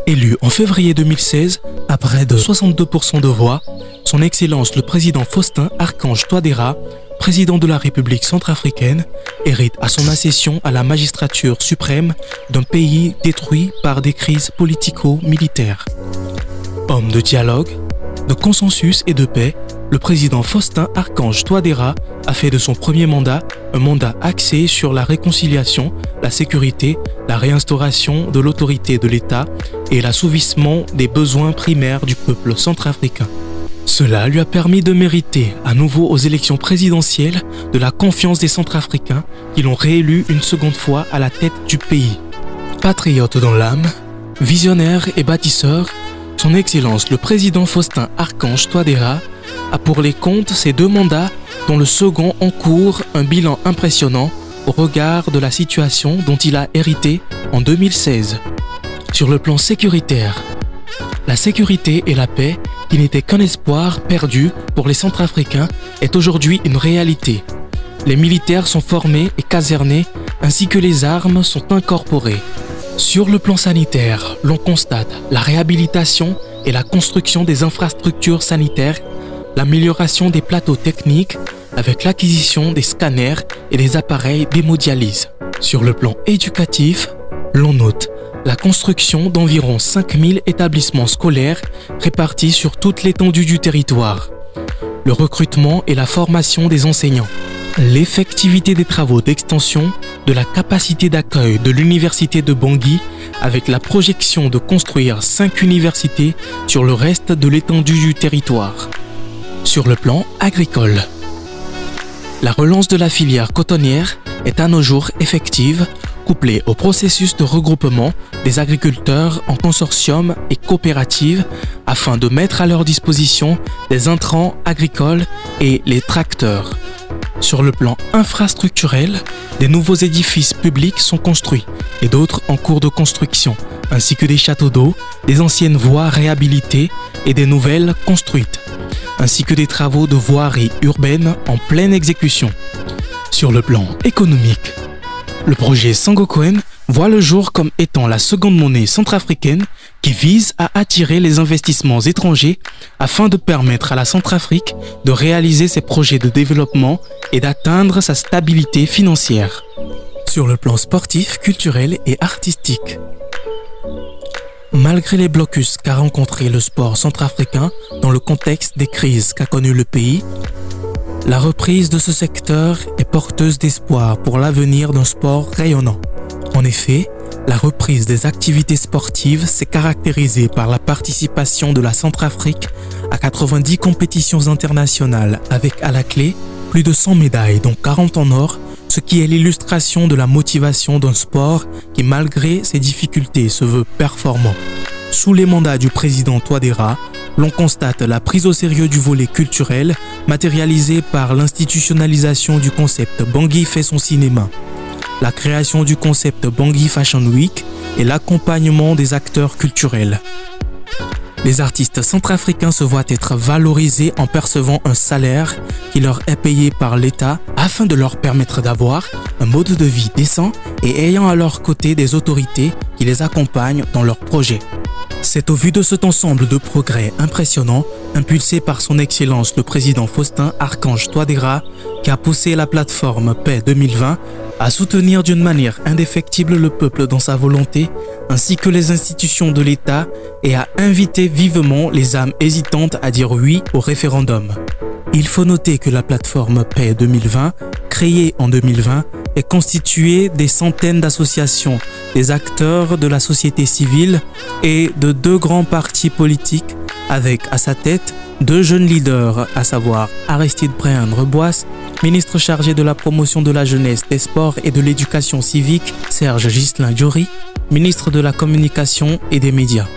Élu en février 2016, à près de 62% de voix, son Excellence le président Faustin Archange Touadéra, président de la République centrafricaine, hérite à son accession à la magistrature suprême d'un pays détruit par des crises politico-militaires. Homme de dialogue, de consensus et de paix, le président Faustin Archange Touadéra a fait de son premier mandat un mandat axé sur la réconciliation, la sécurité, la réinstauration de l'autorité de l'État et l'assouvissement des besoins primaires du peuple centrafricain. Cela lui a permis de mériter à nouveau aux élections présidentielles de la confiance des Centrafricains qui l'ont réélu une seconde fois à la tête du pays. Patriote dans l'âme, visionnaire et bâtisseur, son Excellence le président Faustin Archange Touadéra a pour les comptes ses deux mandats dont le second encourt un bilan impressionnant au regard de la situation dont il a hérité en 2016. Sur le plan sécuritaire, la sécurité et la paix, qui n'était qu'un espoir perdu pour les Centrafricains, est aujourd'hui une réalité. Les militaires sont formés et casernés, ainsi que les armes sont incorporées. Sur le plan sanitaire, l'on constate la réhabilitation et la construction des infrastructures sanitaires, l'amélioration des plateaux techniques avec l'acquisition des scanners et des appareils d'hémodialyse. Sur le plan éducatif, l'on note la construction d'environ 5000 établissements scolaires répartis sur toute l'étendue du territoire, le recrutement et la formation des enseignants, l'effectivité des travaux d'extension de la capacité d'accueil de l'université de Bangui avec la projection de construire 5 universités sur le reste de l'étendue du territoire. Sur le plan agricole, la relance de la filière cotonnière est à nos jours effective, couplée au processus de regroupement des agriculteurs en consortium et coopératives afin de mettre à leur disposition des intrants agricoles et les tracteurs. Sur le plan infrastructurel, des nouveaux édifices publics sont construits et d'autres en cours de construction, ainsi que des châteaux d'eau, des anciennes voies réhabilitées et des nouvelles construites, ainsi que des travaux de voirie urbaine en pleine exécution. Sur le plan économique, le projet Sangokoen voit le jour comme étant la seconde monnaie centrafricaine qui vise à attirer les investissements étrangers afin de permettre à la Centrafrique de réaliser ses projets de développement et d'atteindre sa stabilité financière. Sur le plan sportif, culturel et artistique, malgré les blocus qu'a rencontré le sport centrafricain dans le contexte des crises qu'a connu le pays, la reprise de ce secteur est porteuse d'espoir pour l'avenir d'un sport rayonnant. En effet, la reprise des activités sportives s'est caractérisée par la participation de la Centrafrique à 90 compétitions internationales avec à la clé plus de 100 médailles, dont 40 en or, ce qui est l'illustration de la motivation d'un sport qui, malgré ses difficultés, se veut performant. Sous les mandats du président Touadéra, l'on constate la prise au sérieux du volet culturel, matérialisée par l'institutionnalisation du concept Bangui fait son cinéma, la création du concept Bangui Fashion Week et l'accompagnement des acteurs culturels. Les artistes centrafricains se voient être valorisés en percevant un salaire qui leur est payé par l'État afin de leur permettre d'avoir un mode de vie décent et ayant à leur côté des autorités qui les accompagnent dans leurs projets. C'est au vu de cet ensemble de progrès impressionnants, impulsé par son Excellence le président Faustin Archange Touadéra, qui a poussé la plateforme Paix 2020 à soutenir d'une manière indéfectible le peuple dans sa volonté, ainsi que les institutions de l'État, et à inviter vivement les âmes hésitantes à dire oui au référendum. Il faut noter que la plateforme Paix 2020, créée en 2020, est constituée des centaines d'associations, des acteurs de la société civile et de 2 grands partis politiques, avec à sa tête 2 jeunes leaders, à savoir Aristide Briand-Reboisse, ministre chargé de la promotion de la jeunesse, des sports et de l'éducation civique, Serge Ghislain Diori, ministre de la communication et des médias.